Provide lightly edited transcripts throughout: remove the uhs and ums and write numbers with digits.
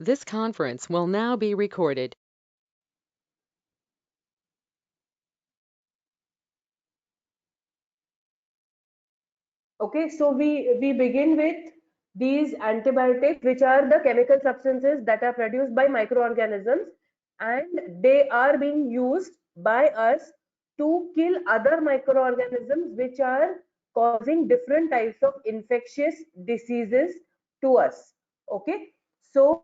This conference will now be recorded. Okay, so we begin with these antibiotics, which are the chemical substances that are produced by microorganisms, and they are being used by us to kill other microorganisms which are causing different types of infectious diseases to us. Okay, so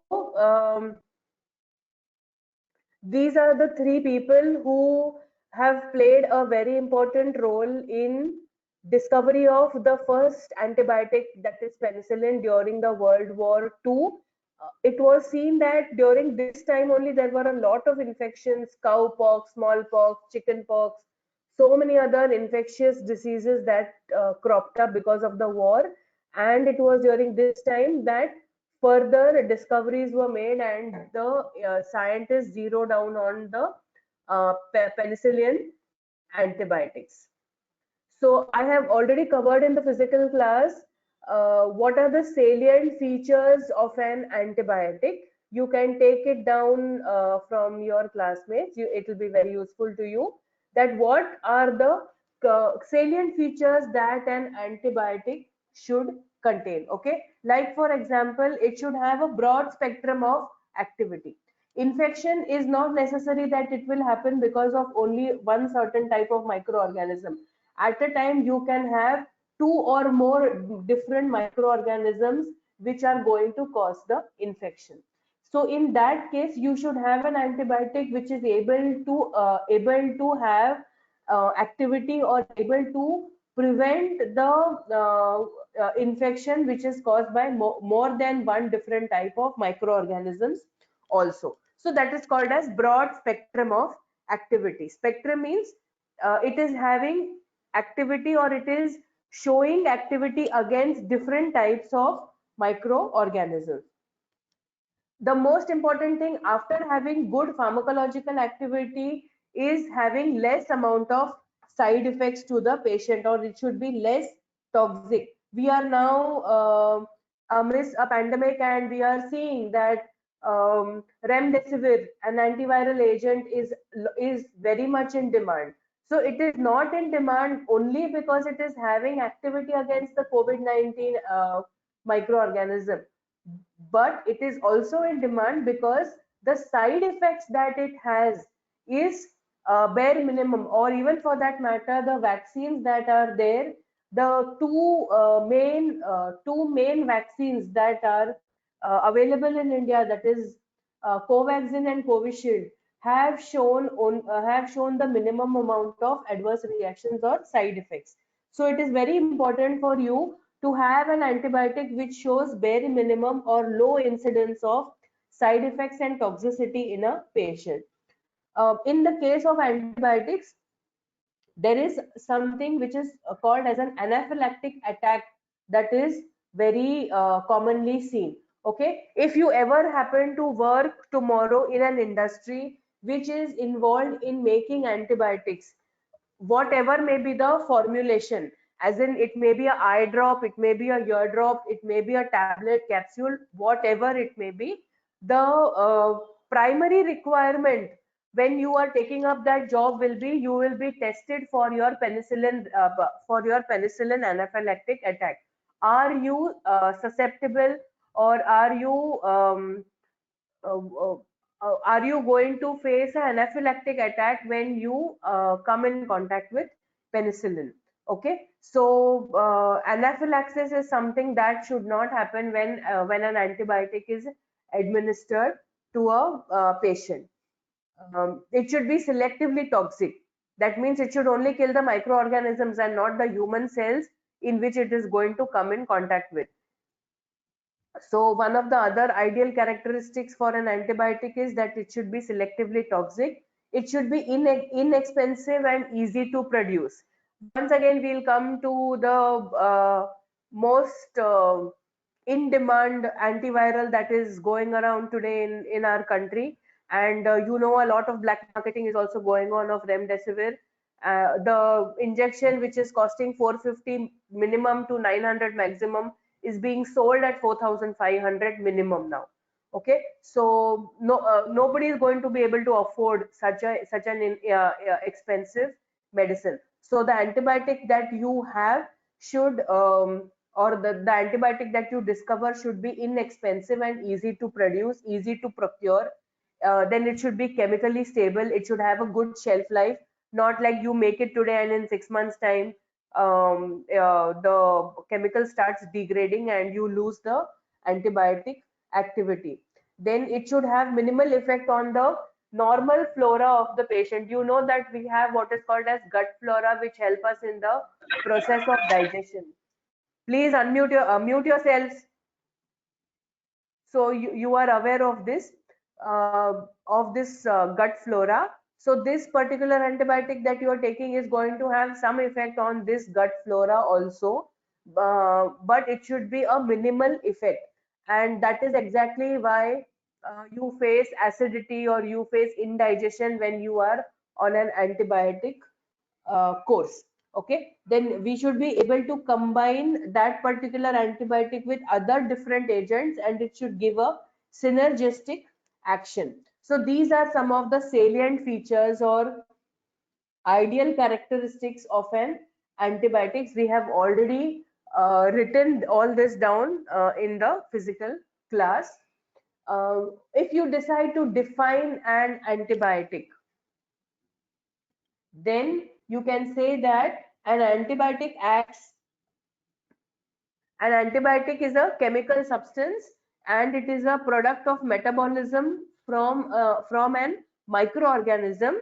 these are the three people who have played a very important role in discovery of the first antibiotic, that is penicillin, during the World War II. It was seen that during this time only there were a lot of infections, cowpox, smallpox, chickenpox, so many other infectious diseases that cropped up because of the war. And it was during this time that further discoveries were made, and the scientists zeroed down on the penicillin antibiotics. So I have already covered in the physical class what are the salient features of an antibiotic. You can take it down from your classmates. It will be very useful to you, that what are the salient features that an antibiotic should contain. Okay, like for example, it should have a broad spectrum of activity. Infection is not necessary that it will happen because of only one certain type of microorganism. At a time you can have two or more different microorganisms which are going to cause the infection. So in that case you should have an antibiotic which is able to have activity, or able to prevent the infection which is caused by more than one different type of microorganisms also. So that is called as broad spectrum of activity. Spectrum means it is having activity, or it is showing activity against different types of microorganisms. The most important thing after having good pharmacological activity is having less amount of side effects to the patient, or it should be less toxic. We are now amidst a pandemic, and we are seeing that remdesivir, an antiviral agent, is very much in demand. So it is not in demand only because it is having activity against the COVID-19 microorganism, but it is also in demand because the side effects that it has is bare minimum. Or even for that matter, the vaccines that are there, the two main vaccines that are available in India, that is Covaxin and Covishield, have shown the minimum amount of adverse reactions or side effects. So it is very important for you to have an antibiotic which shows bare minimum or low incidence of side effects and toxicity in a patient. In the case of antibiotics, there is something which is called as an anaphylactic attack that is very commonly seen. Okay, if you ever happen to work tomorrow in an industry which is involved in making antibiotics, whatever may be the formulation, as in it may be a eye drop, it may be a ear drop, it may be a tablet, capsule, whatever it may be, the primary requirement when you are taking up that job will be, you will be tested for your penicillin anaphylactic attack. Are you susceptible, or uh, uh, are you going to face an anaphylactic attack when you come in contact with penicillin? Okay, so anaphylaxis is something that should not happen when an antibiotic is administered to a patient. It should be selectively toxic. That means it should only kill the microorganisms and not the human cells in which it is going to come in contact with. So one of the other ideal characteristics for an antibiotic is that it should be selectively toxic. It should be inexpensive and easy to produce. Once again, we'll come to the most in-demand antiviral that is going around today in our country. And a lot of black marketing is also going on of remdesivir. The injection, which is costing 450 minimum to 900 maximum, is being sold at 4,500 minimum now. Okay, so nobody is going to be able to afford such an expensive medicine. So the antibiotic that you have should or the antibiotic that you discover should be inexpensive and easy to produce, easy to procure. Then it should be chemically stable, it should have a good shelf life, not like you make it today and in 6 months time the chemical starts degrading and you lose the antibiotic activity. Then it should have minimal effect on the normal flora of the patient. You know that we have what is called as gut flora, which help us in the process of digestion. Please mute yourselves. So you are aware of this gut flora. So this particular antibiotic that you are taking is going to have some effect on this gut flora also, but it should be a minimal effect, and that is exactly why you face acidity or you face indigestion when you are on an antibiotic course. Okay, then we should be able to combine that particular antibiotic with other different agents and it should give a synergistic action. So these are some of the salient features or ideal characteristics of an antibiotics. We have already written all this down in the physical class. If you decide to define an antibiotic, then you can say that an antibiotic is a chemical substance and it is a product of metabolism from an microorganism,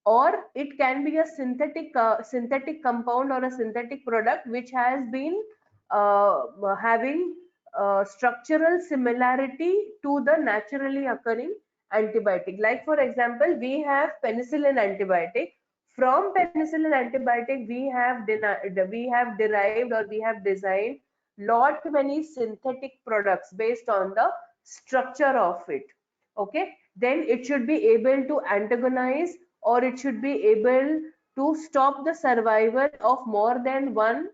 or it can be a synthetic compound or a synthetic product which has been having structural similarity to the naturally occurring antibiotic. Like for example, we have penicillin antibiotic. From penicillin antibiotic, we have derived or we have designed lot many synthetic products based on the structure of it. Okay, then it should be able to antagonize or it should be able to stop the survival of more than one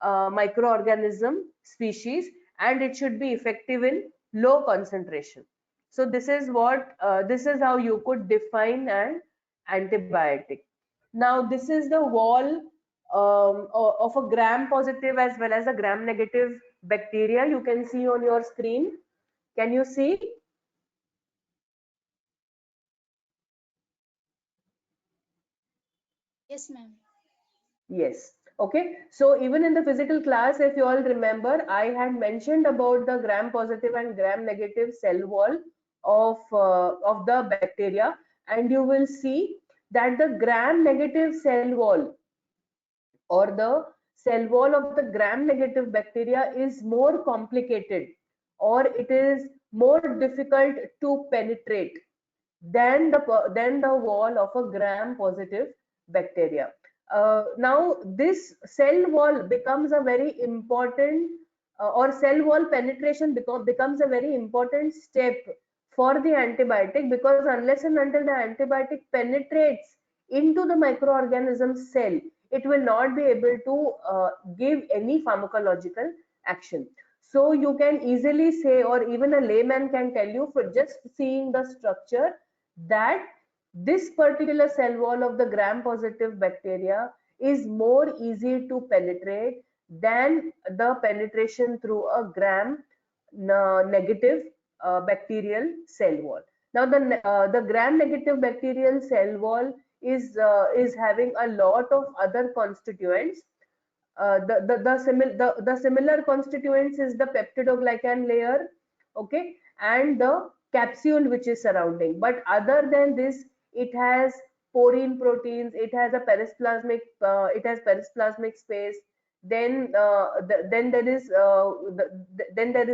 microorganism species, and it should be effective in low concentration. So this is how you could define an antibiotic. Now this is the wall of a gram positive as well as a gram negative bacteria. You can see on your screen. Can you see? Yes, ma'am. Yes. Okay. So even in the physical class, if you all remember, I had mentioned about the gram positive and gram negative cell wall of the bacteria, and you will see that the gram negative cell wall or the cell wall of the gram negative bacteria is more complicated or it is more difficult to penetrate than the wall of a gram positive bacteria. Now this cell wall becomes a very important or cell wall penetration becomes a very important step for the antibiotic, because unless and until the antibiotic penetrates into the microorganism cell, it will not be able to give any pharmacological action. So you can easily say, or even a layman can tell you for just seeing the structure, that this particular cell wall of the gram positive bacteria is more easy to penetrate than the penetration through a gram negative bacterial cell wall. Now the gram negative bacterial cell wall is having a lot of other constituents. The similar constituents is the peptidoglycan layer, okay, and the capsule which is surrounding. But other than this, it has porine proteins, it has perisplasmic space. Then then there is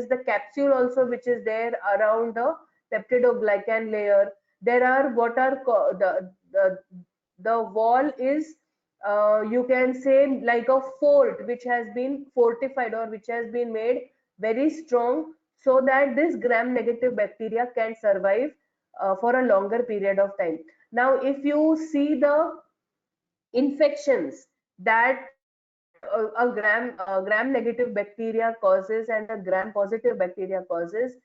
the capsule also, which is there around the peptidoglycan layer. There are what are the wall is you can say like a fort which has been fortified or which has been made very strong so that this gram negative bacteria can survive for a longer period of time. Now if you see the infections that a gram negative bacteria causes and a gram positive bacteria causes,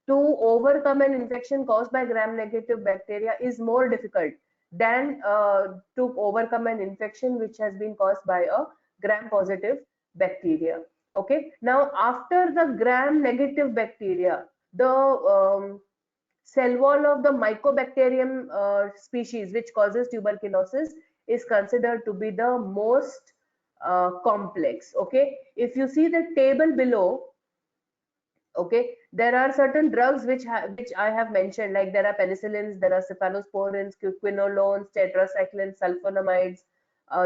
to overcome an infection caused by gram-negative bacteria is more difficult than to overcome an infection which has been caused by a gram-positive bacteria. Okay, now after the gram-negative bacteria, the cell wall of the Mycobacterium species, which causes tuberculosis, is considered to be the most complex. Okay, if you see the table below, okay, there are certain drugs which I have mentioned, like there are penicillins, there are cephalosporins, quinolones, tetracyclines, sulfonamides,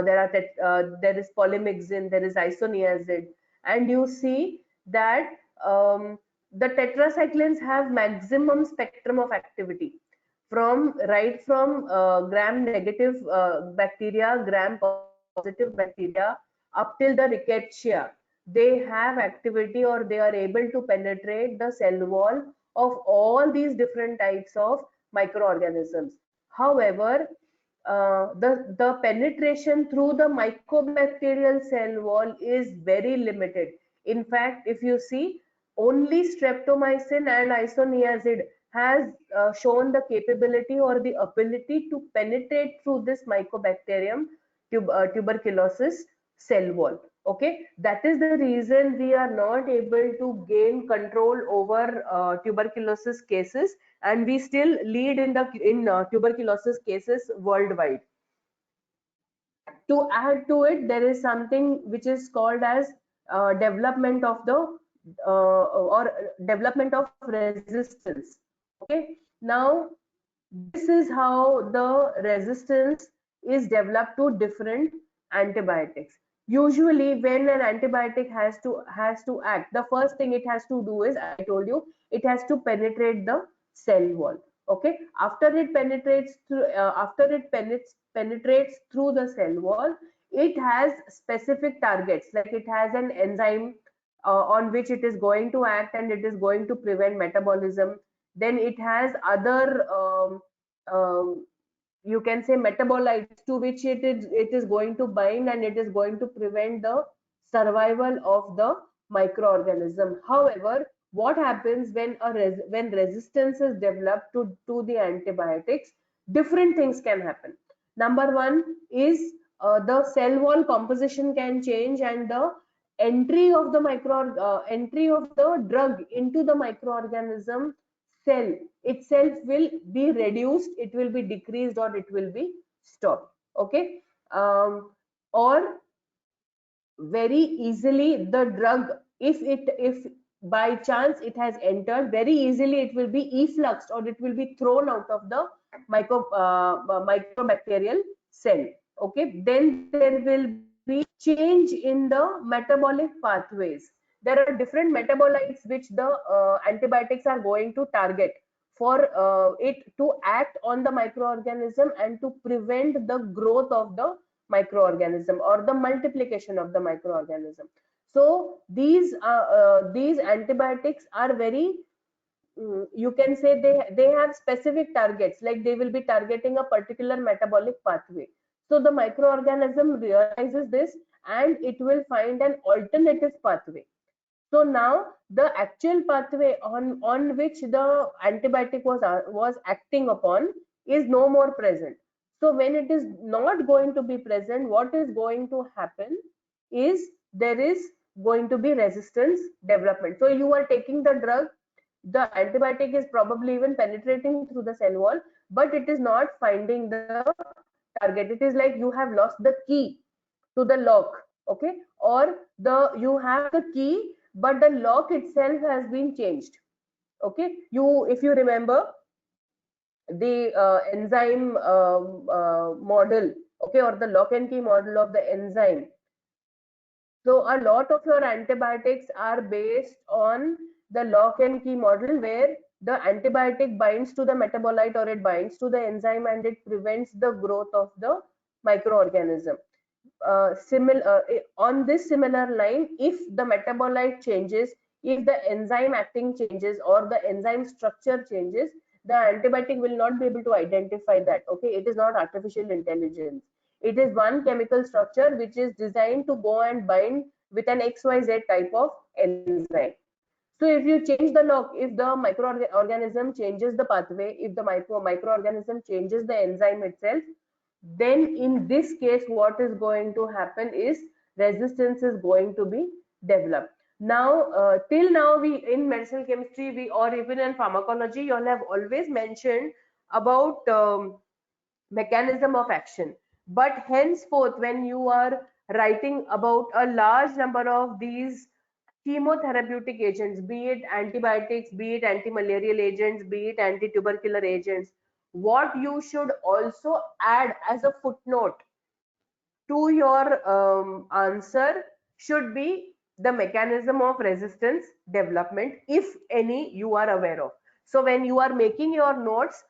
there is polymyxin, there is isoniazid, and you see that the tetracyclines have maximum spectrum of activity from right from gram negative bacteria, gram positive bacteria, up till the rickettsia. They have activity, or they are able to penetrate the cell wall of all these different types of microorganisms. However, the penetration through the mycobacterial cell wall is very limited. In fact, if you see, only streptomycin and isoniazid has shown the capability or the ability to penetrate through this mycobacterium tuberculosis cell wall. Okay, that is the reason we are not able to gain control over tuberculosis cases, and we still lead in tuberculosis cases worldwide. To add to it, there is something which is called as development of the or development of resistance. Okay, now this is how the resistance is developed to different antibiotics. Usually when an antibiotic has to act, the first thing it has to do is, I told you, it has to penetrate the cell wall. Okay, after it penetrates through penetrates through the cell wall, it has specific targets, like it has an enzyme on which it is going to act, and it is going to prevent metabolism. Then it has other you can say metabolites to which it is going to bind, and it is going to prevent the survival of the microorganism. However, what happens when when resistance is developed to the antibiotics? Different things can happen. Number one is the cell wall composition can change, and the entry of the drug into the microorganism cell itself will be reduced, it will be decreased, or it will be stopped. Okay, or very easily the drug, if by chance it has entered, very easily it will be effluxed, or it will be thrown out of the microbacterial cell. Okay, then there will be change in the metabolic pathways. There are different metabolites which the antibiotics are going to target for it to act on the microorganism and to prevent the growth of the microorganism or the multiplication of the microorganism. So these antibiotics are very, you can say, they have specific targets, like they will be targeting a particular metabolic pathway. So the microorganism realizes this, and it will find an alternative pathway. So now the actual pathway on which the antibiotic was acting upon is no more present. So when it is not going to be present, what is going to happen is there is going to be resistance development. So you are taking the drug, the antibiotic is probably even penetrating through the cell wall, but it is not finding the target. It is like you have lost the key to the lock. Okay, or you have the key, but the lock itself has been changed. Okay, if you remember the enzyme model, okay, or the lock and key model of the enzyme. So a lot of your antibiotics are based on the lock and key model, where the antibiotic binds to the metabolite, or it binds to the enzyme, and it prevents the growth of the microorganism. On this similar line, if the metabolite changes, if the enzyme acting changes, or the enzyme structure changes, the antibiotic will not be able to identify that. Okay, it is not artificial intelligence. It is one chemical structure which is designed to go and bind with an XYZ type of enzyme. So if you change the knock, if the microorganism changes the pathway, if the microorganism changes the enzyme itself, then in this case, what is going to happen is resistance is going to be developed. Now, till now, we in medicinal chemistry, we or even in pharmacology, you all have always mentioned about mechanism of action. But henceforth, when you are writing about a large number of these chemotherapeutic agents, be it antibiotics, be it anti-malarial agents, be it anti-tubercular agents, what you should also add as a footnote to your answer should be the mechanism of resistance development, if any you are aware of. So when you are making your notes,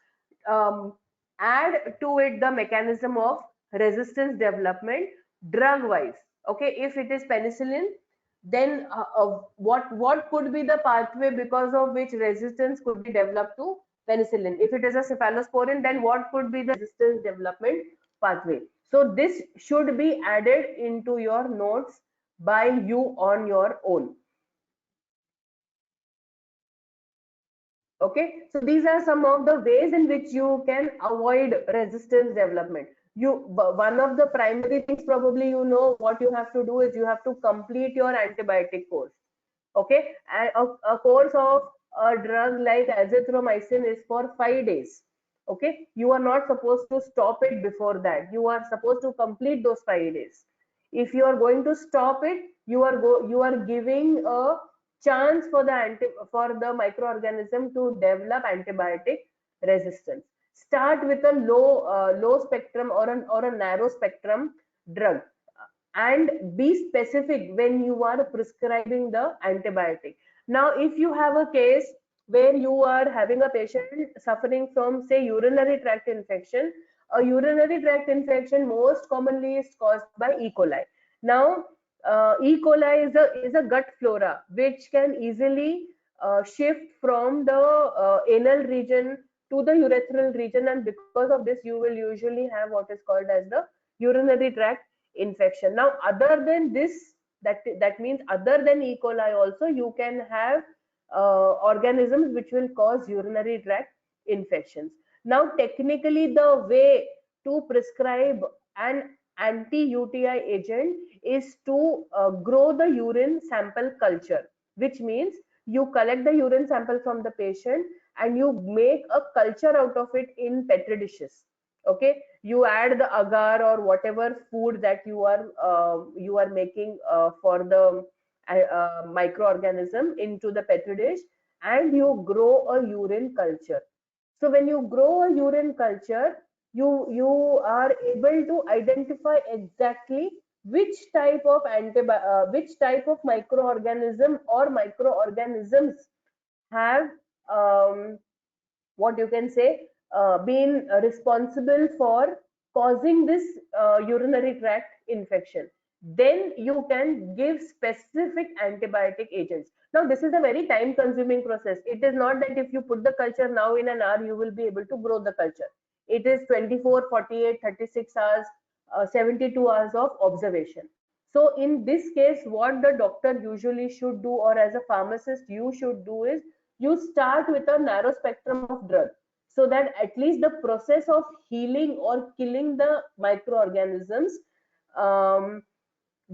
um, add to it the mechanism of resistance development drug wise. Okay, if it is penicillin, then what could be the pathway because of which resistance could be developed to penicillin? If it is a cephalosporin, then what could be the resistance development pathway? So this should be added into your notes by you on your own. Okay, so these are some of the ways in which you can avoid resistance development. One of the primary things, probably you know what you have to do is you have to complete your antibiotic course. Okay, and a course of a drug like azithromycin is for 5 days. Okay, you are not supposed to stop it before that. You are supposed to complete those 5 days. If you are going to stop it, you are giving a chance for the microorganism to develop antibiotic resistance. Start with a low spectrum or a narrow spectrum drug, and be specific when you are prescribing the antibiotic. Now, if you have a case where you are having a patient suffering from, say, urinary tract infection, a urinary tract infection most commonly is caused by E. coli. Now, E. coli is a gut flora which can easily shift from the anal region to the urethral region, and because of this, you will usually have what is called as the urinary tract infection. Now, other than this, that means other than E. coli also, you can have organisms which will cause urinary tract infections. Now, technically, the way to prescribe an anti-UTI agent is to grow the urine sample culture, which means you collect the urine sample from the patient and you make a culture out of it in petri dishes. Okay, you add the agar or whatever food that you are making for the microorganism into the petri dish, and you grow a urine culture. So when you grow a urine culture, you are able to identify exactly which type of microorganism or microorganisms have what you can say been responsible for causing this urinary tract infection. Then you can give specific antibiotic agents. Now, this is a very time consuming process. It is not that if you put the culture now in an hour, you will be able to grow the culture. It is 24, 48, 36 hours, 72 hours of observation. So in this case, what the doctor usually should do, or as a pharmacist you should do, is you start with a narrow spectrum of drug, so that at least the process of healing or killing the microorganisms um,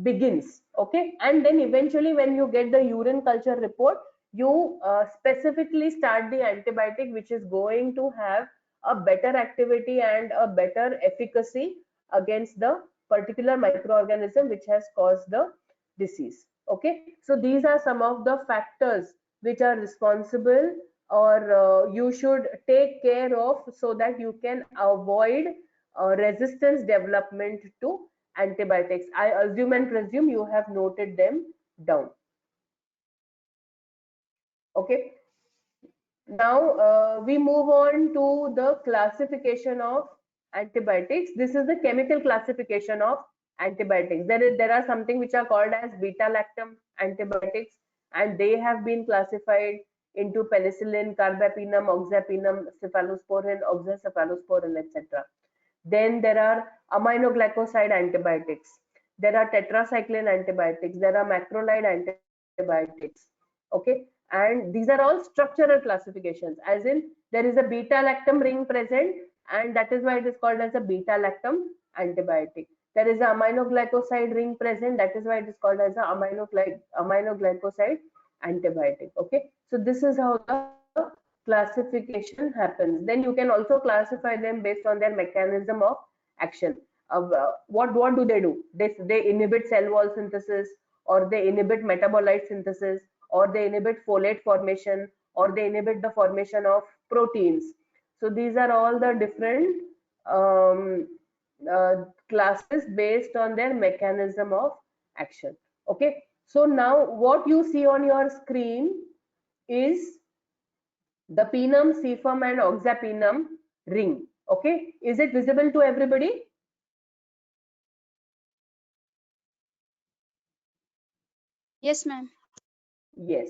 begins. Okay, and then eventually when you get the urine culture report, you specifically start the antibiotic which is going to have a better activity and a better efficacy against the particular microorganism which has caused the disease. Okay, so these are some of the factors which are responsible, or you should take care of, so that you can avoid resistance development to antibiotics. I assume and presume you have noted them down. Okay. Now we move on to the classification of antibiotics. This is the chemical classification of antibiotics. There are something which are called as beta-lactam antibiotics, and they have been classified into penicillin, carbapenem, oxazepinum, cephalosporin, oxacephalosporin, etc. Then there are aminoglycoside antibiotics. There are tetracycline antibiotics. There are macrolide antibiotics. Okay. And these are all structural classifications, as in there is a beta lactam ring present, and that is why it is called as a beta lactam antibiotic. There is a aminoglycoside ring present, that is why it is called as a aminoglycoside antibiotic. Okay, so this is how the classification happens. Then you can also classify them based on their mechanism of action. What do? They inhibit cell wall synthesis, or they inhibit metabolite synthesis, or they inhibit folate formation, or they inhibit the formation of proteins. So these are all the different um, classes based on their mechanism of action. Okay, so now what you see on your screen is the pinum, cefum and oxapinum ring. Okay, is it visible to everybody? Yes, ma'am. Yes.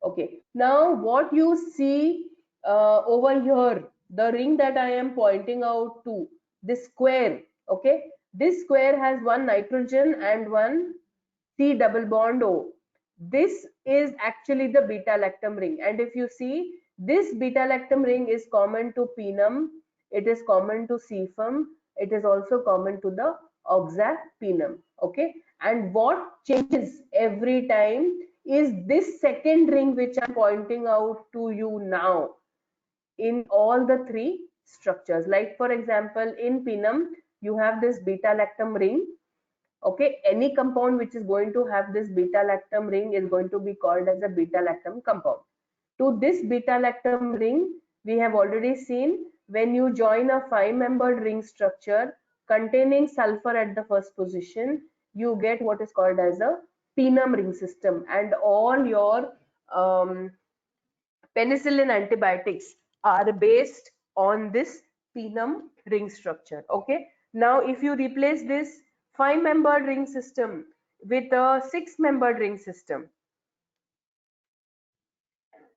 Okay. Now what you see over here, the ring that I am pointing out to, this square. Okay. This square has one nitrogen and one C double bond O. This is actually the beta lactam ring. And if you see, this beta lactam ring is common to pinum, it is common to cefum, it is also common to the oxapinum. Okay. And what changes every time is this second ring which I'm pointing out to you now in all the three structures. Like for example, in pinum, you have this beta lactam ring. Okay, any compound which is going to have this beta lactam ring is going to be called as a beta lactam compound. To this beta lactam ring, we have already seen, when you join a 5-membered ring structure containing sulfur at the first position, you get what is called as a pinum ring system, and all your um, penicillin antibiotics are based on this pinum ring structure. Okay, now if you replace this 5-membered ring system with a 6-membered ring system,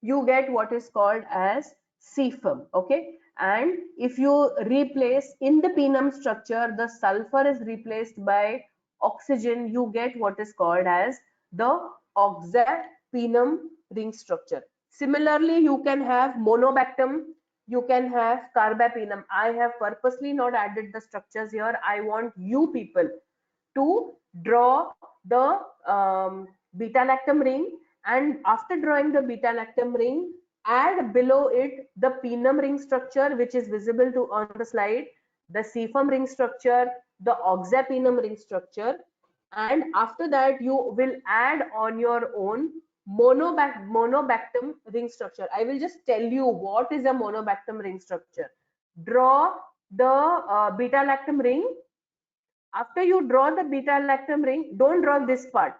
you get what is called as cefum. Okay, and if you replace in the pinum structure, the sulfur is replaced by oxygen, you get what is called as the oxapinum ring structure. Similarly, you can have monobactam, you can have carbapinum. I have purposely not added the structures here. I want you people to draw the beta lactam ring, and after drawing the beta lactam ring, add below it the pinum ring structure which is visible to on the slide, the cefum ring structure, the oxapinum ring structure, and after that you will add on your own monobactam ring structure. I will just tell you what is a monobactam ring structure. Draw the beta lactam ring. After you draw the beta lactam ring, don't draw this part.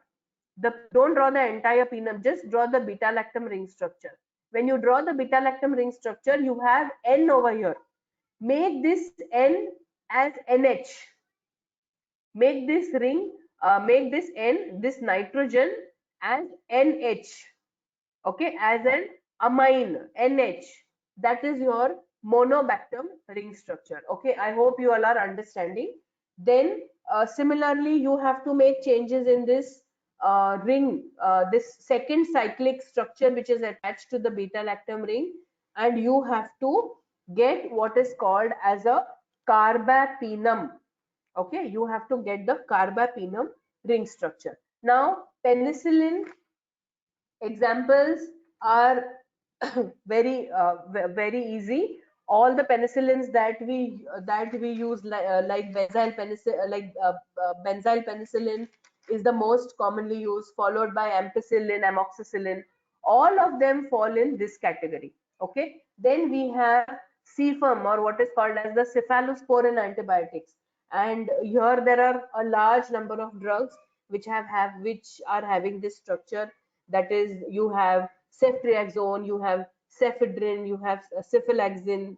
Don't draw the entire pinum, just draw the beta lactam ring structure. When you draw the beta lactam ring structure, you have N over here. Make this N as NH. Make this ring, make this N, this nitrogen as NH. Okay, as an amine, NH. That is your monobactam ring structure. Okay, I hope you all are understanding. Then similarly, you have to make changes in this ring, this second cyclic structure which is attached to the beta lactam ring, and you have to get what is called as a carbapinum. Okay, you have to get the carbapinum ring structure. Now, penicillin examples are very easy. All the penicillins that we use, like benzyl penicillin, benzyl penicillin is the most commonly used, followed by ampicillin, amoxicillin. All of them fall in this category. Okay, then we have cefum, or what is called as the cephalosporin antibiotics, and here there are a large number of drugs which which are having this structure. That is, you have ceftriaxone, you have cephedrine, you have cephalaxin,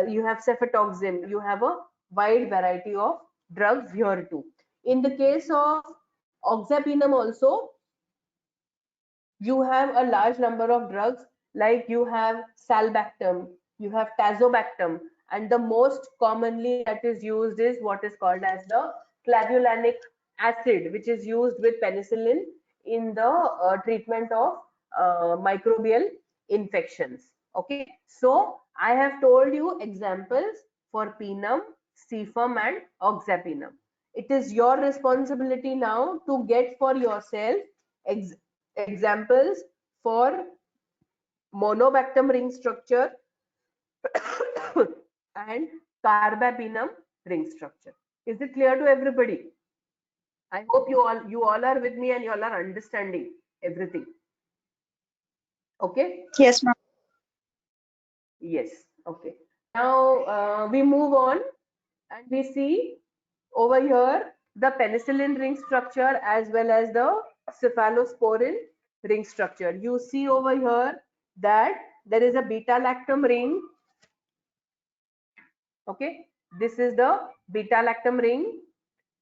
you have cefotoxim, you have a wide variety of drugs here too. In the case of oxapinum also, you have a large number of drugs, like you have salbactam, you have tazobactam, and the most commonly that is used is what is called as the clavulanic acid, which is used with penicillin in the treatment of microbial infections. Okay, so I have told you examples for pinum, cefum and oxapinum. It is your responsibility now to get for yourself examples for monobactam ring structure and carbapinum ring structure. Is it clear to everybody? I hope you all are with me and you all are understanding everything. Okay. Yes, ma'am. Yes. Okay. Now we move on and we see over here the penicillin ring structure as well as the cephalosporin ring structure. You see over here that there is a beta lactam ring. Okay, this is the beta lactam ring.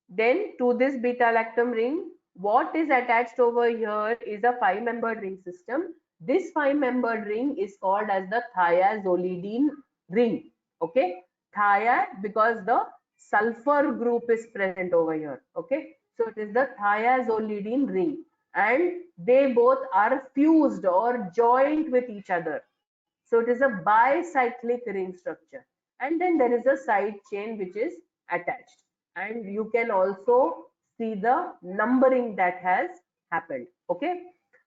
Then to this beta lactam ring, what is attached over here is a 5-membered ring system. This 5-membered ring is called as the thiazolidine ring. Okay, thiaz because the sulfur group is present over here. Okay, so it is the thiazolidine ring and they both are fused or joined with each other. So it is a bicyclic ring structure. And then there is a side chain which is attached. And you can also see the numbering that has happened. Okay.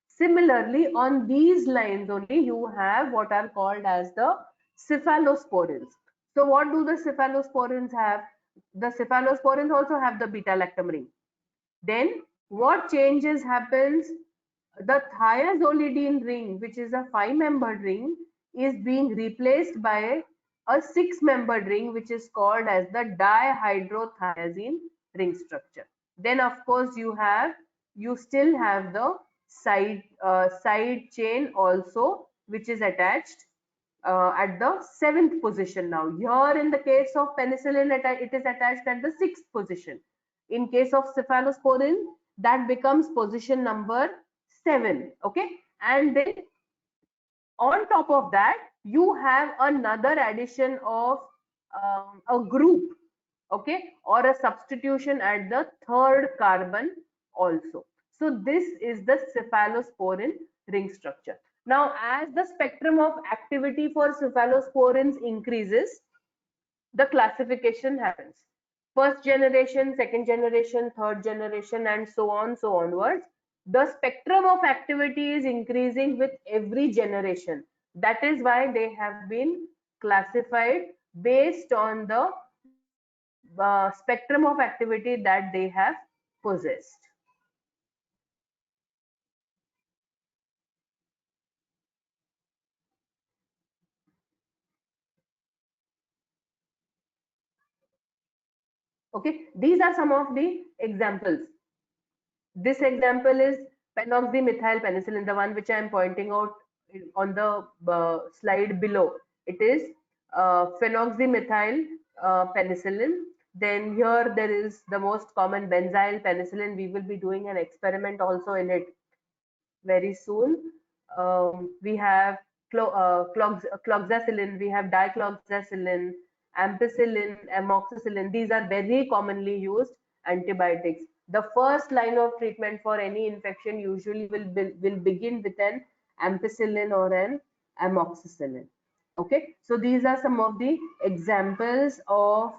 Similarly, on these lines only you have what are called as the cephalosporins. So what do the cephalosporins have? The cephalosporins also have the beta lactam ring. Then what changes happens? The thiazolidine ring, which is a 5-membered ring, is being replaced by a 6-membered ring, which is called as the dihydrothiazine ring structure. Then, of course, you still have the side chain also, which is attached at the 7th position now. Here, in the case of penicillin, it is attached at the 6th position. In case of cephalosporin, that becomes position number 7. Okay, and then on top of that you have another addition of a group, okay, or a substitution at the 3rd carbon also. So this is the cephalosporin ring structure. Now as the spectrum of activity for cephalosporins increases, the classification happens. First generation, second generation, third generation, and so on, so onwards. The spectrum of activity is increasing with every generation. That is why they have been classified based on the spectrum of activity that they have possessed. Okay, these are some of the examples. This example is phenoxymethyl penicillin, the one which I am pointing out on the slide below. It is phenoxymethyl penicillin. Then here there is the most common benzyl penicillin. We will be doing an experiment also in it very soon. We have cloxacillin, we have dicloxacillin, ampicillin, amoxicillin. These are very commonly used antibiotics. The first line of treatment for any infection usually will begin with an ampicillin or an amoxicillin. Okay, so these are some of the examples of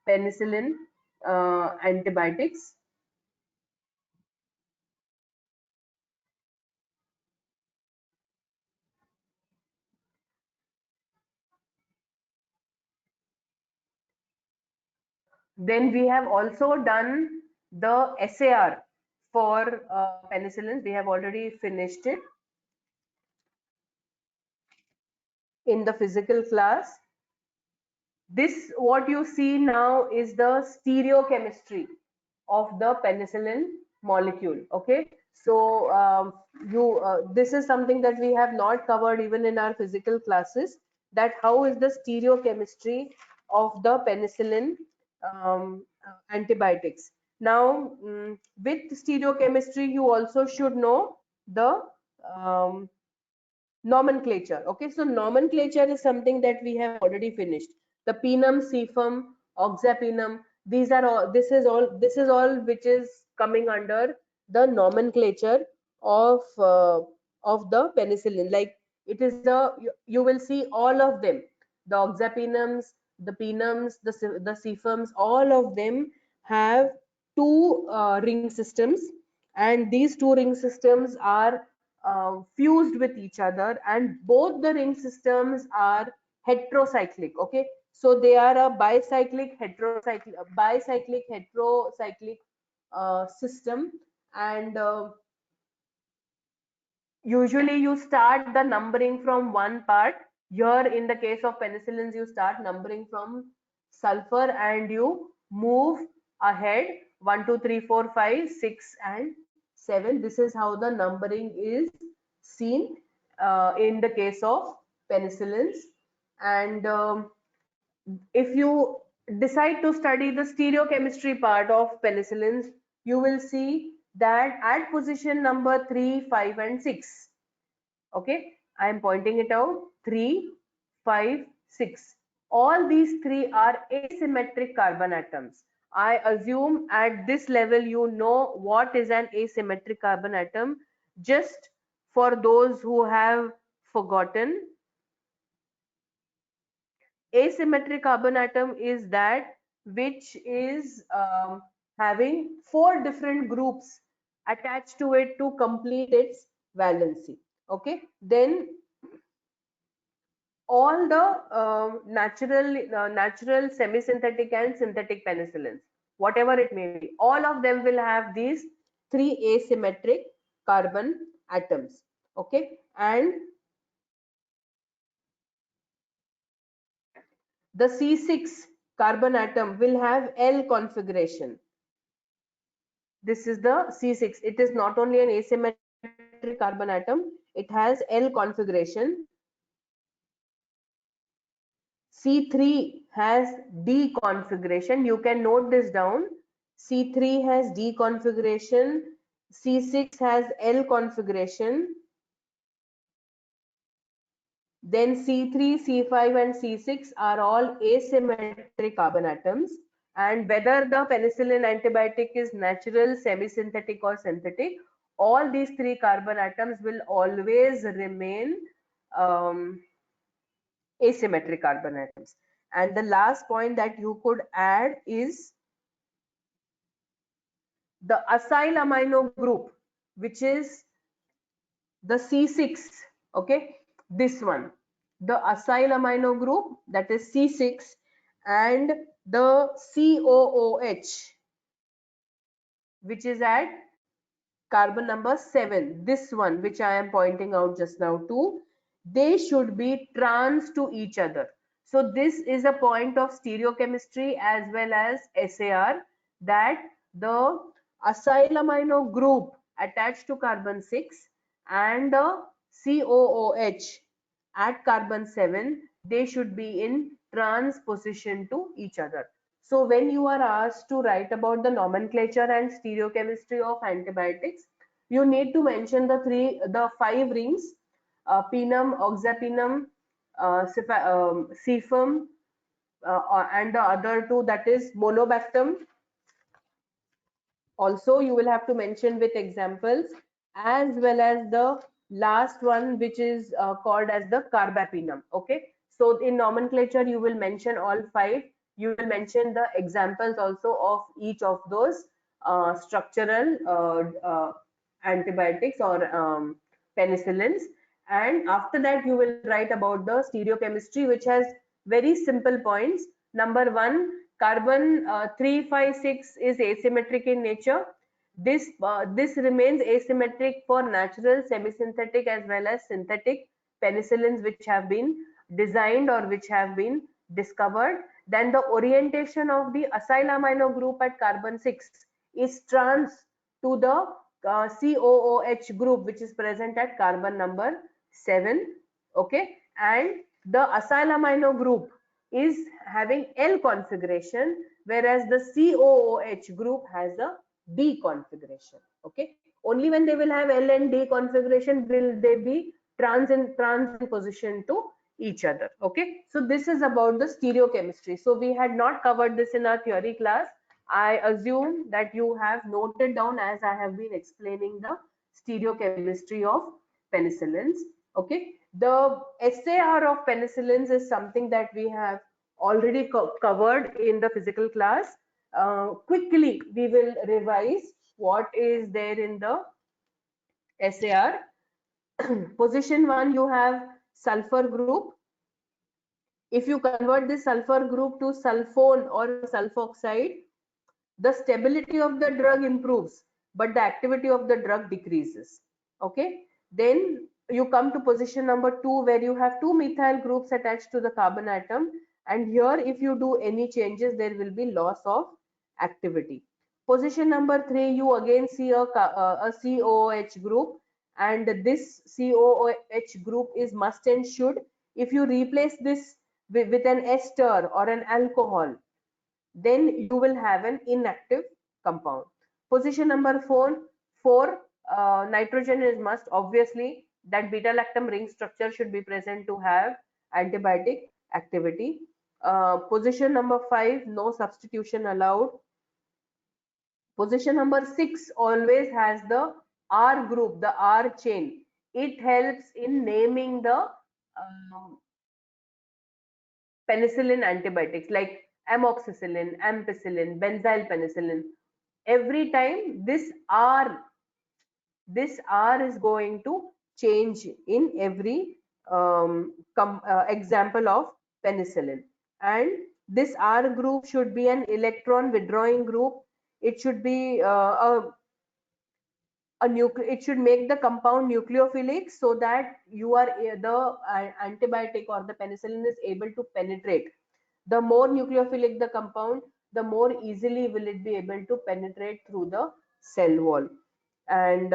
penicillin antibiotics. Then we have also done the SAR for penicillins. We have already finished it in the physical class. This what you see now is the stereochemistry of the penicillin molecule. Okay, so this is something that we have not covered even in our physical classes, that how is the stereochemistry of the penicillin antibiotics. Now with stereochemistry you also should know the nomenclature. Okay, so nomenclature is something that we have already finished. The pinum, cefum, oxapinum, these are all, this is all which is coming under the nomenclature of of the penicillin. Like it is the, you will see all of them, the oxapenums, the penums, the cefums, all of them have two ring systems, and these two ring systems are fused with each other, and both the ring systems are heterocyclic. Okay, so they are a bicyclic heterocyclic system, and usually you start the numbering from one part. Here in the case of penicillins, you start numbering from sulfur and you move ahead 1 2 3 4 5 6 and 7. This is how the numbering is seen in the case of penicillins. And if you decide to study the stereochemistry part of penicillins, you will see that at position number 3, 5 and 6, okay, I am pointing it out, 3, 5, 6, all these three are asymmetric carbon atoms. I assume at this level you know what is an asymmetric carbon atom. Just for those who have forgotten, asymmetric carbon atom is that which is having 4 different groups attached to it to complete its valency. Okay, then all the natural semi-synthetic and synthetic penicillins, whatever it may be, all of them will have these 3 asymmetric carbon atoms. Okay, and the C6 carbon atom will have L configuration. This is the C6. It is not only an asymmetric carbon atom, it has L configuration. C3 has D configuration. You can note this down. C3 has D configuration. C6 has L configuration. Then C3, C5 and C6 are all asymmetric carbon atoms. And whether the penicillin antibiotic is natural, semi-synthetic or synthetic, all these three carbon atoms will always remain asymmetric carbon atoms. And the last point that you could add is the acyl amino group, which is the C6. Okay, this one, the acyl amino group, that is C6, and the COOH, which is at carbon number 7, this one which I am pointing out just now too, they should be trans to each other. So this is a point of stereochemistry as well as SAR, that the acyl amino group attached to carbon 6 and the COOH at carbon 7, they should be in trans position to each other. So when you are asked to write about the nomenclature and stereochemistry of antibiotics, you need to mention the 5 rings, penum, oxapenum, cefum, and the other 2, that is monobactam. Also, you will have to mention with examples, as well as the last one, which is called as the carbapenem. Okay, so in nomenclature you will mention all 5. You will mention the examples also of each of those structural antibiotics or penicillins, and after that you will write about the stereochemistry, which has very simple points. Number 1, carbon 356 is asymmetric in nature. This remains asymmetric for natural, semi-synthetic as well as synthetic penicillins which have been designed or which have been discovered. Then the orientation of the acyl amino group at carbon 6 is trans to the COOH group which is present at carbon number 7. Okay, and the acyl amino group is having L configuration, whereas the COOH group has a D configuration. Okay, only when they will have L and D configuration will they be trans in position to each other. Okay, so this is about the stereochemistry. So we had not covered this in our theory class. I assume that you have noted down as I have been explaining the stereochemistry of penicillins. Okay, the SAR of penicillins is something that we have already covered in the physical class. Quickly, we will revise what is there in the SAR. Position 1, you have sulfur group. If you convert this sulfur group to sulfone or sulfoxide, the stability of the drug improves, but the activity of the drug decreases. Okay, then you come to position number 2, where you have two methyl groups attached to the carbon atom, and here if you do any changes, there will be loss of activity. Position number 3, you again see a COOH group, and this COOH group is must and should. If you replace this with an ester or an alcohol, then you will have an inactive compound. Position number 4, nitrogen is must. Obviously, that beta-lactam ring structure should be present to have antibiotic activity. Position number 5, no substitution allowed. Position number 6 always has the R group, the R chain. It helps in naming the penicillin antibiotics like amoxicillin, ampicillin, benzyl penicillin. Every time this R is going to change in every example of penicillin. And this R group should be an electron withdrawing group. It should be it should make the compound nucleophilic, so that you are the antibiotic or the penicillin is able to penetrate. The more nucleophilic the compound, the more easily will it be able to penetrate through the cell wall. And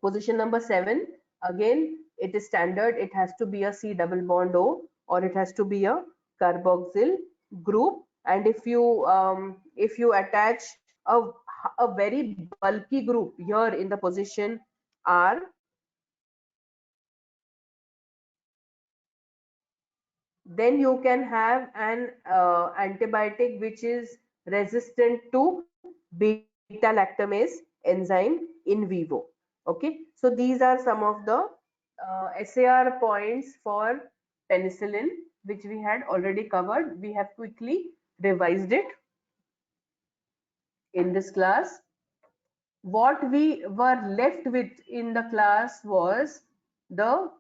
position number 7, again it is standard. It has to be a C double bond O, or it has to be a carboxyl group. And if you attach a very bulky group here in the position R, then you can have an antibiotic which is resistant to beta lactamase enzyme in vivo. Okay, so these are some of the SAR points for penicillin, which we had already covered. We have quickly revised it in this class. What we were left with in the class was the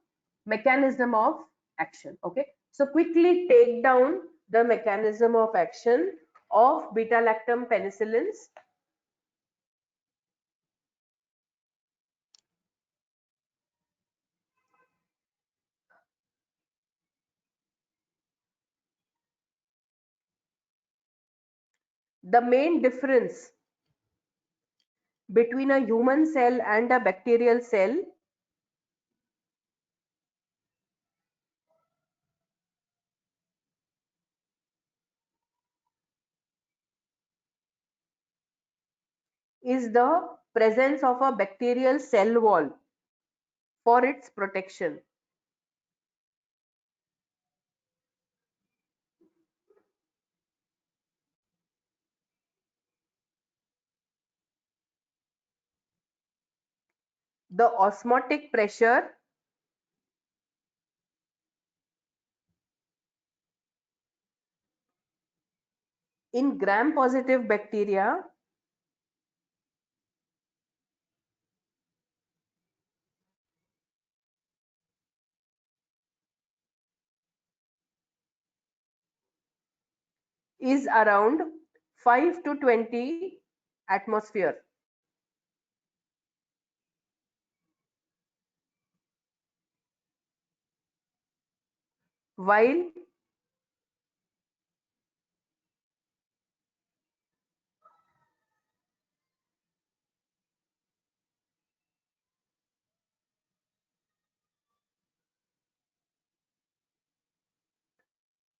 mechanism of action. Okay, so quickly take down the mechanism of action of beta lactam penicillins. The main difference between a human cell and a bacterial cell is the presence of a bacterial cell wall for its protection. The osmotic pressure in gram-positive bacteria is around 5 to 20 atmosphere, while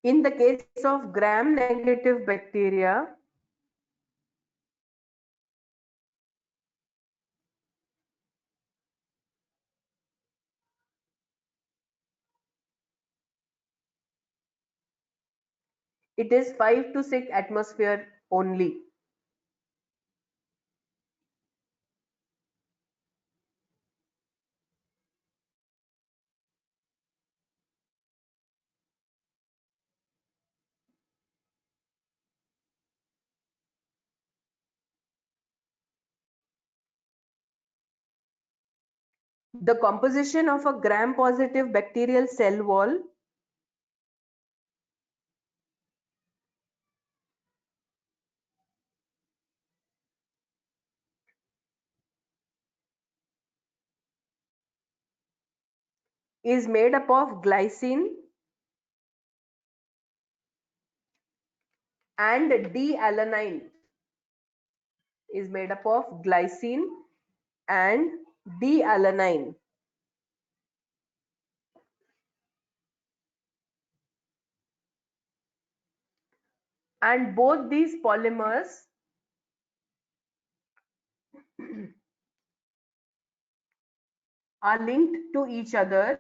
in the case of gram-negative bacteria, it is 5 to 6 atmosphere only. The composition of a gram-positive bacterial cell wall is made up of glycine and D-alanine, is made up of glycine and D-alanine. And both these polymers are linked to each other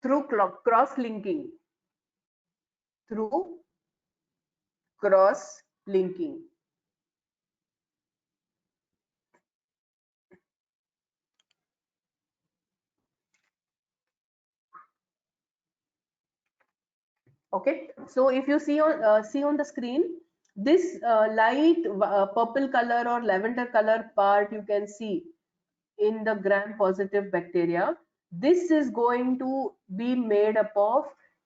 through cross-linking. Through cross-linking. Okay, so if you see on the screen, this light purple color or lavender color part you can see in the gram-positive bacteria. This is going to be made up of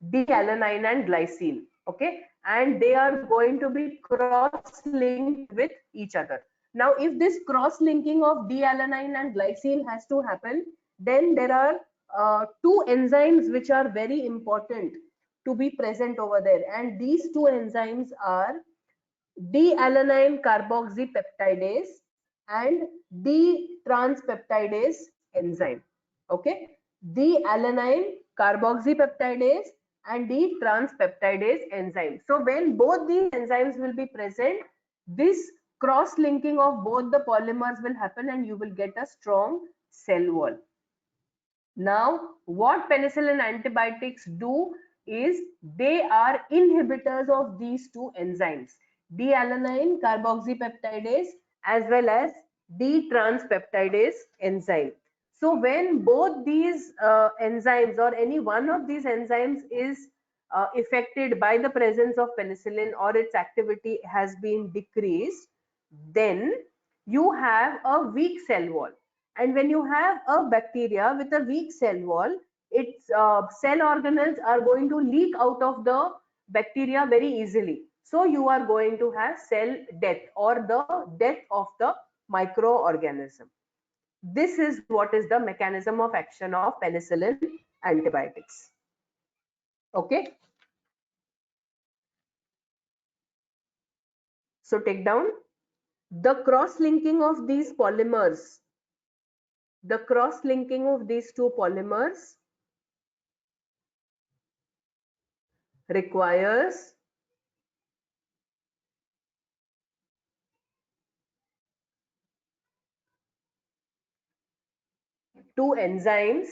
D-alanine and glycine. Okay, and they are going to be cross-linked with each other. Now, if this cross-linking of D-alanine and glycine has to happen, then there are two enzymes which are very important to be present over there, and these two enzymes are D-alanine carboxypeptidase and D-transpeptidase enzyme. Okay, D-alanine carboxypeptidase and D-transpeptidase enzyme. So when both these enzymes will be present, this cross-linking of both the polymers will happen and you will get a strong cell wall. Now, what penicillin antibiotics do is they are inhibitors of these two enzymes, D-alanine carboxypeptidase as well as D-transpeptidase enzyme. So when both these enzymes or any one of these enzymes is affected by the presence of penicillin or its activity has been decreased, then you have a weak cell wall. And when you have a bacteria with a weak cell wall, its cell organelles are going to leak out of the bacteria very easily. So you are going to have cell death or the death of the microorganism. This is what is the mechanism of action of penicillin antibiotics. Okay. So take down the cross-linking of these polymers. The cross-linking of these two polymers requires two enzymes,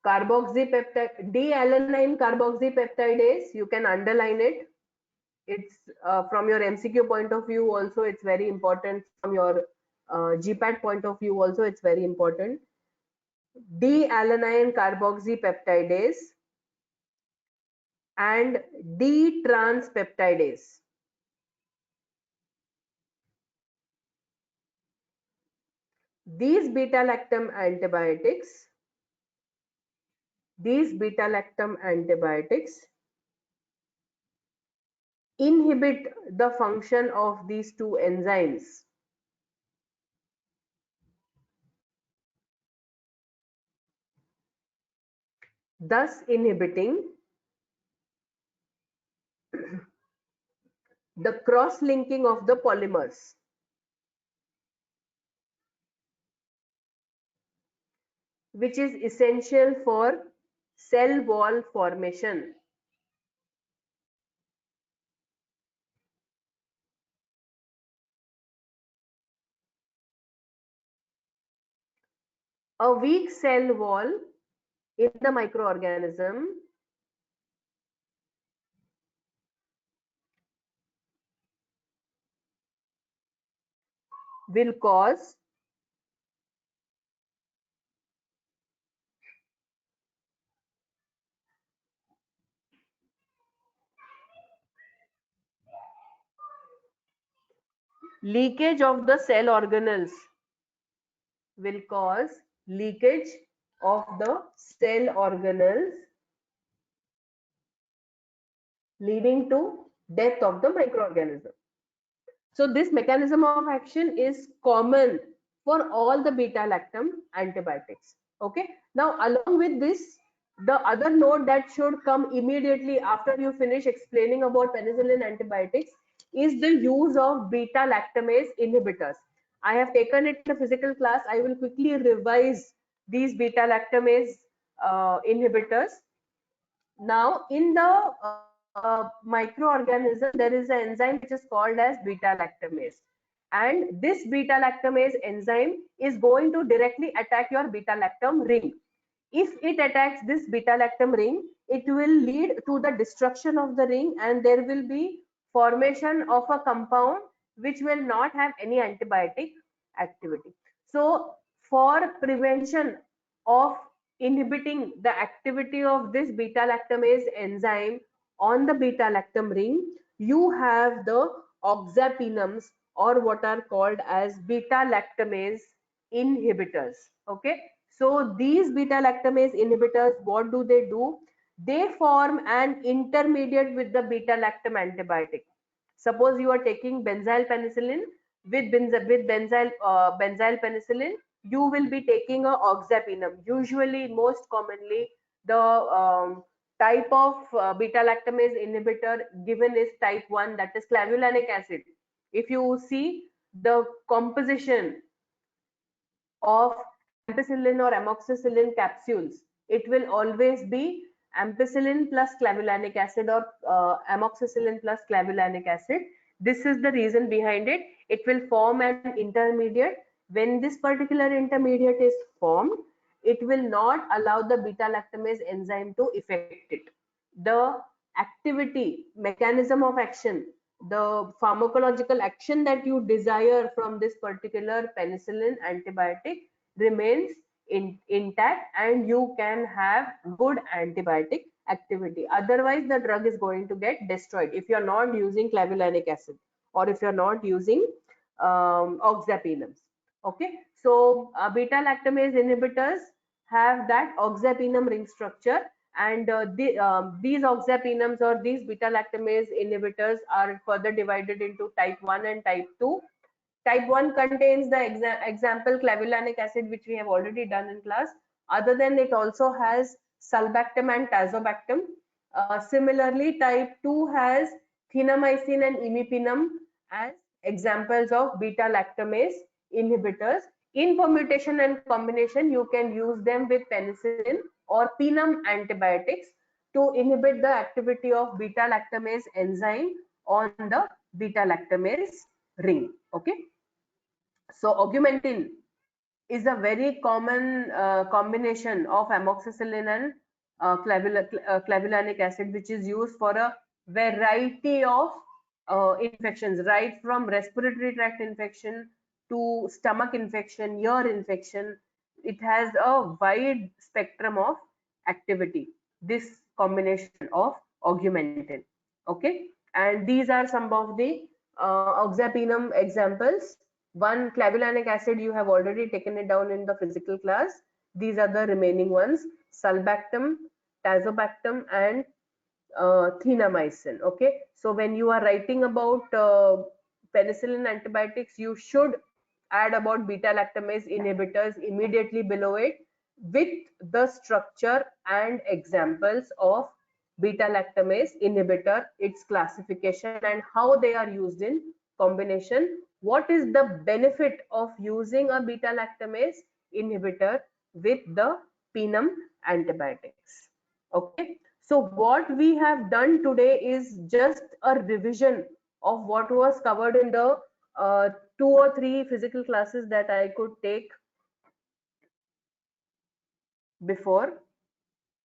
carboxypeptide, D-alanine carboxypeptidase, you can underline it. It's from your MCQ point of view also, it's very important. From your GPAT point of view also, it's very important. D-alanine carboxypeptidase and D-transpeptidase. These beta-lactam antibiotics inhibit the function of these two enzymes. Thus inhibiting the cross-linking of the polymers. Which is essential for cell wall formation. A weak cell wall in the microorganism will cause leakage of the cell organelles will cause leakage of the cell organelles, leading to death of the microorganism. So this mechanism of action is common for all the beta-lactam antibiotics. Okay. Now, along with this, the other note that should come immediately after you finish explaining about penicillin antibiotics is the use of beta-lactamase inhibitors. I have taken it in the physical class. I will quickly revise these beta-lactamase inhibitors. Now, in the microorganism, there is an enzyme which is called as beta-lactamase. And this beta-lactamase enzyme is going to directly attack your beta-lactam ring. If it attacks this beta-lactam ring, it will lead to the destruction of the ring, and there will be formation of a compound which will not have any antibiotic activity. So, for prevention of inhibiting the activity of this beta-lactamase enzyme on the beta-lactam ring, you have the oxapinums, or what are called as beta-lactamase inhibitors. Okay, so these beta-lactamase inhibitors, what do? They form an intermediate with the beta-lactam antibiotic. Suppose you are taking benzyl penicillin with benzyl penicillin, you will be taking a oxapinum. Usually, most commonly, the type of beta-lactamase inhibitor given is type 1, that is clavulanic acid. If you see the composition of ampicillin or amoxicillin capsules, it will always be ampicillin plus clavulanic acid, or amoxicillin plus clavulanic acid. This is the reason behind it. It will form an intermediate. When this particular intermediate is formed, it will not allow the beta-lactamase enzyme to affect it. The activity, mechanism of action, the pharmacological action that you desire from this particular penicillin antibiotic remains intact, and you can have good antibiotic activity. Otherwise, the drug is going to get destroyed if you are not using clavulanic acid, or if you are not using oxapinums. Okay, so beta lactamase inhibitors have that oxapinum ring structure, and these oxapinums or these beta lactamase inhibitors are further divided into type 1 and type 2. Type 1 contains the example clavulanic acid, which we have already done in class. Other than it also has sulbactam and tazobactam. Similarly, type 2 has phenamycin and imipenem as examples of beta lactamase inhibitors. In permutation and combination, you can use them with penicillin or penem antibiotics to inhibit the activity of beta lactamase enzyme on the beta lactamase ring. Okay, so augmentin is a very common combination of amoxicillin and clavulanic acid, which is used for a variety of infections, right from respiratory tract infection to stomach infection, ear infection. It has a wide spectrum of activity, this combination of augmentin. Okay, and these are some of the oxapinum examples. One, clavulanic acid, you have already taken it down in the physical class. These are the remaining ones: sulbactam, tazobactam, and phenamycin. Okay, so when you are writing about penicillin antibiotics, you should add about beta lactamase inhibitors immediately below it, with the structure and examples of beta lactamase inhibitor, its classification, and how they are used in combination. What is the benefit of using a beta lactamase inhibitor with the penem antibiotics? Okay, so what we have done today is just a revision of what was covered in the 2 or 3 physical classes that I could take before.